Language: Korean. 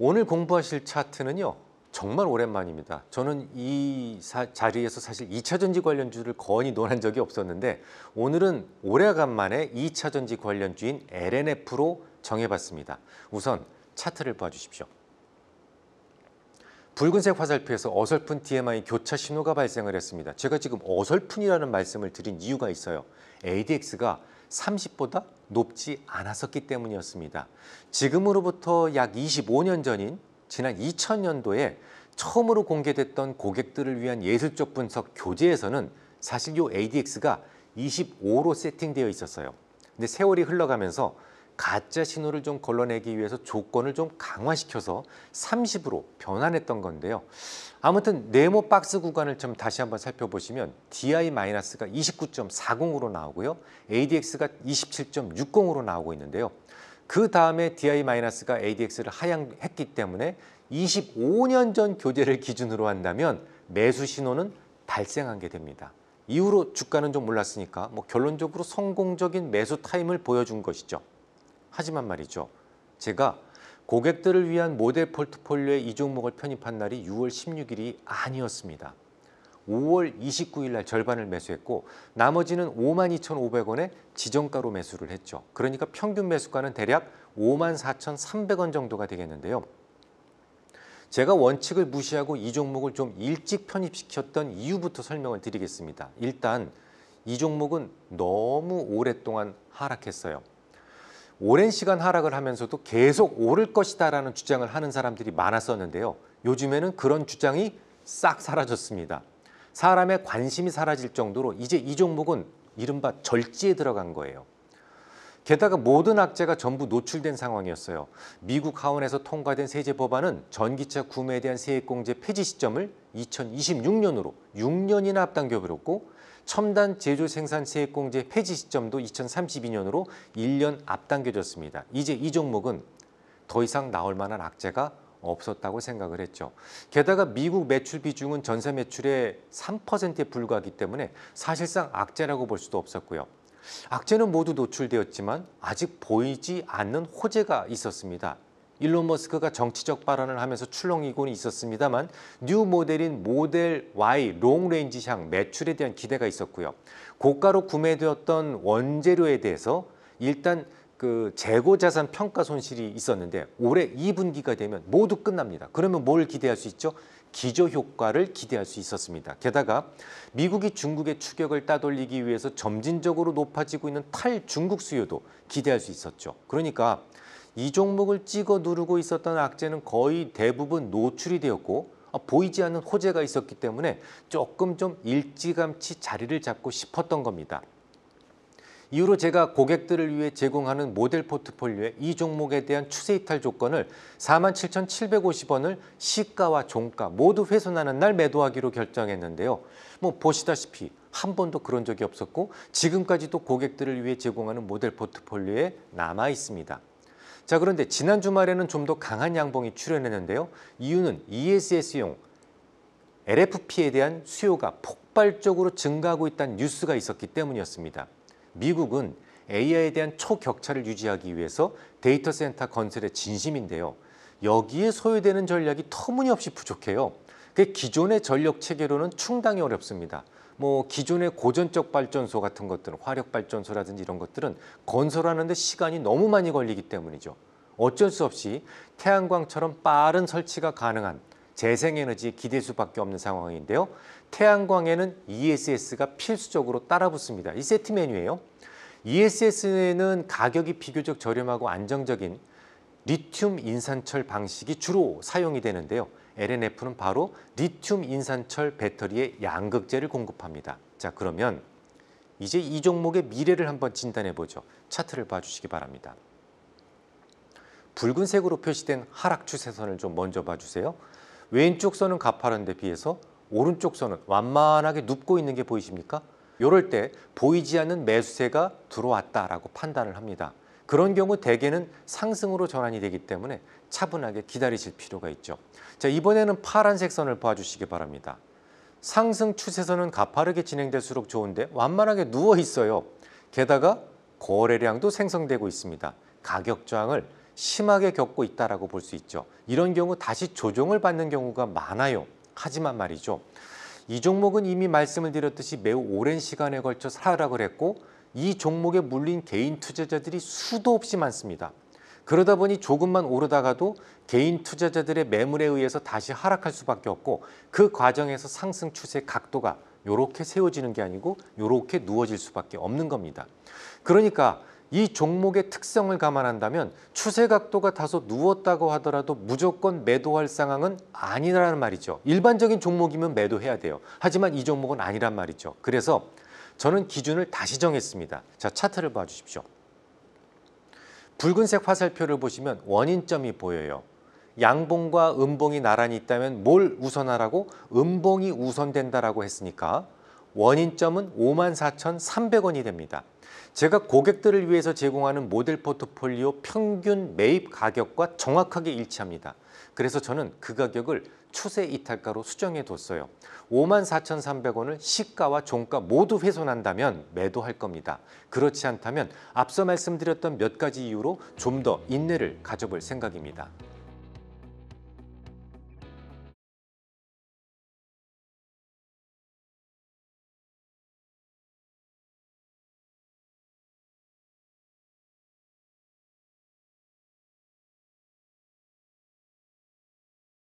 오늘 공부하실 차트는요, 정말 오랜만입니다. 저는 이 자리에서 사실 2차전지 관련주를 거의 논한 적이 없었는데 오늘은 오래간만에 2차전지 관련주인 LNF로 정해봤습니다. 우선 차트를 봐주십시오. 붉은색 화살표에서 어설픈 DMI 교차 신호가 발생을 했습니다. 제가 지금 어설픈이라는 말씀을 드린 이유가 있어요. ADX가 30보다 높지 않았었기 때문이었습니다. 지금으로부터 약 25년 전인 지난 2000년도에 처음으로 공개됐던 고객들을 위한 예술적 분석 교재에서는 사실 이 ADX가 25로 세팅되어 있었어요. 근데 세월이 흘러가면서 가짜 신호를 좀 걸러내기 위해서 조건을 좀 강화시켜서 30으로 변환했던 건데요. 아무튼 네모 박스 구간을 좀 다시 한번 살펴보시면 DI-가 29.40으로 나오고요. ADX가 27.60으로 나오고 있는데요. 그 다음에 DI-가 ADX를 하향했기 때문에 25년 전 교재를 기준으로 한다면 매수 신호는 발생한 게 됩니다. 이후로 주가는 좀 올랐으니까 결론적으로 성공적인 매수 타임을 보여준 것이죠. 하지만 말이죠, 제가 고객들을 위한 모델 포트폴리오에 이 종목을 편입한 날이 6월 16일이 아니었습니다. 5월 29일 날 절반을 매수했고 나머지는 52,500원에 지정가로 매수를 했죠. 그러니까 평균 매수가는 대략 54,300원 정도가 되겠는데요. 제가 원칙을 무시하고 이 종목을 좀 일찍 편입시켰던 이유부터 설명을 드리겠습니다. 일단 이 종목은 너무 오랫동안 하락했어요. 오랜 시간 하락을 하면서도 계속 오를 것이다라는 주장을 하는 사람들이 많았었는데요. 요즘에는 그런 주장이 싹 사라졌습니다. 사람의 관심이 사라질 정도로 이제 이 종목은 이른바 절지에 들어간 거예요. 게다가 모든 악재가 전부 노출된 상황이었어요. 미국 하원에서 통과된 세제 법안은 전기차 구매에 대한 세액공제 폐지 시점을 2026년으로 6년이나 앞당겨버렸고 첨단 제조 생산 세액공제 폐지 시점도 2032년으로 1년 앞당겨졌습니다. 이제 이 종목은 더 이상 나올 만한 악재가 없었다고 생각을 했죠. 게다가 미국 매출 비중은 전세 매출의 3%에 불과하기 때문에 사실상 악재라고 볼 수도 없었고요. 악재는 모두 노출되었지만 아직 보이지 않는 호재가 있었습니다. 일론 머스크가 정치적 발언을 하면서 출렁이고는 있었습니다만 뉴 모델인 모델 Y 롱레인지향 매출에 대한 기대가 있었고요. 고가로 구매되었던 원재료에 대해서 일단 재고 자산 평가 손실이 있었는데 올해 2분기가 되면 모두 끝납니다. 그러면 뭘 기대할 수 있죠? 기저 효과를 기대할 수 있었습니다. 게다가 미국이 중국의 추격을 따돌리기 위해서 점진적으로 높아지고 있는 탈중국 수요도 기대할 수 있었죠. 그러니까 이 종목을 찍어 누르고 있었던 악재는 거의 대부분 노출이 되었고 보이지 않는 호재가 있었기 때문에 조금 좀 일찌감치 자리를 잡고 싶었던 겁니다. 이후로 제가 고객들을 위해 제공하는 모델 포트폴리오에 이 종목에 대한 추세 이탈 조건을 47,750원을 시가와 종가 모두 훼손하는 날 매도하기로 결정했는데요. 보시다시피 한 번도 그런 적이 없었고 지금까지도 고객들을 위해 제공하는 모델 포트폴리오에 남아 있습니다. 자, 그런데 지난 주말에는 좀 더 강한 양봉이 출현했는데요. 이유는 ESS용 LFP에 대한 수요가 폭발적으로 증가하고 있다는 뉴스가 있었기 때문이었습니다. 미국은 AI에 대한 초격차를 유지하기 위해서 데이터 센터 건설에 진심인데요. 여기에 소요되는 전략이 터무니없이 부족해요. 기존의 전력 체계로는 충당이 어렵습니다. 기존의 고전적 발전소 같은 것들은 화력발전소라든지 이런 것들은 건설하는 데 시간이 너무 많이 걸리기 때문이죠. 어쩔 수 없이 태양광처럼 빠른 설치가 가능한 재생에너지에 기댈 수밖에 없는 상황인데요. 태양광에는 ESS가 필수적으로 따라붙습니다. 이 세트 메뉴예요. ESS는 가격이 비교적 저렴하고 안정적인 리튬 인산철 방식이 주로 사용이 되는데요. LNF는 바로 리튬 인산철 배터리의 양극재를 공급합니다. 자, 그러면 이제 이 종목의 미래를 한번 진단해 보죠. 차트를 봐주시기 바랍니다. 붉은색으로 표시된 하락 추세선을 좀 먼저 봐주세요. 왼쪽 선은 가파른 데 비해서 오른쪽 선은 완만하게 눕고 있는 게 보이십니까? 이럴 때 보이지 않는 매수세가 들어왔다라고 판단을 합니다. 그런 경우 대개는 상승으로 전환이 되기 때문에 차분하게 기다리실 필요가 있죠. 자, 이번에는 파란색 선을 봐주시기 바랍니다. 상승 추세선은 가파르게 진행될수록 좋은데 완만하게 누워 있어요. 게다가 거래량도 생성되고 있습니다. 가격 저항을 심하게 겪고 있다라고 볼 수 있죠. 이런 경우 다시 조정을 받는 경우가 많아요. 하지만 말이죠. 이 종목은 이미 말씀을 드렸듯이 매우 오랜 시간에 걸쳐 하락을 했고 이 종목에 물린 개인 투자자들이 수도 없이 많습니다. 그러다 보니 조금만 오르다가도 개인 투자자들의 매물에 의해서 다시 하락할 수밖에 없고 그 과정에서 상승 추세 각도가 이렇게 세워지는 게 아니고 이렇게 누워질 수밖에 없는 겁니다. 그러니까 이 종목의 특성을 감안한다면 추세 각도가 다소 누웠다고 하더라도 무조건 매도할 상황은 아니라는 말이죠. 일반적인 종목이면 매도해야 돼요. 하지만 이 종목은 아니란 말이죠. 그래서 저는 기준을 다시 정했습니다. 자, 차트를 봐주십시오. 붉은색 화살표를 보시면 원인점이 보여요. 양봉과 음봉이 나란히 있다면 뭘 우선하라고? 음봉이 우선된다라고 했으니까 원인점은 54,300원이 됩니다. 제가 고객들을 위해서 제공하는 모델 포트폴리오 평균 매입 가격과 정확하게 일치합니다. 그래서 저는 그 가격을 추세 이탈가로 수정해 뒀어요. 54,300원을 시가와 종가 모두 훼손한다면 매도할 겁니다. 그렇지 않다면 앞서 말씀드렸던 몇 가지 이유로 좀 더 인내를 가져볼 생각입니다.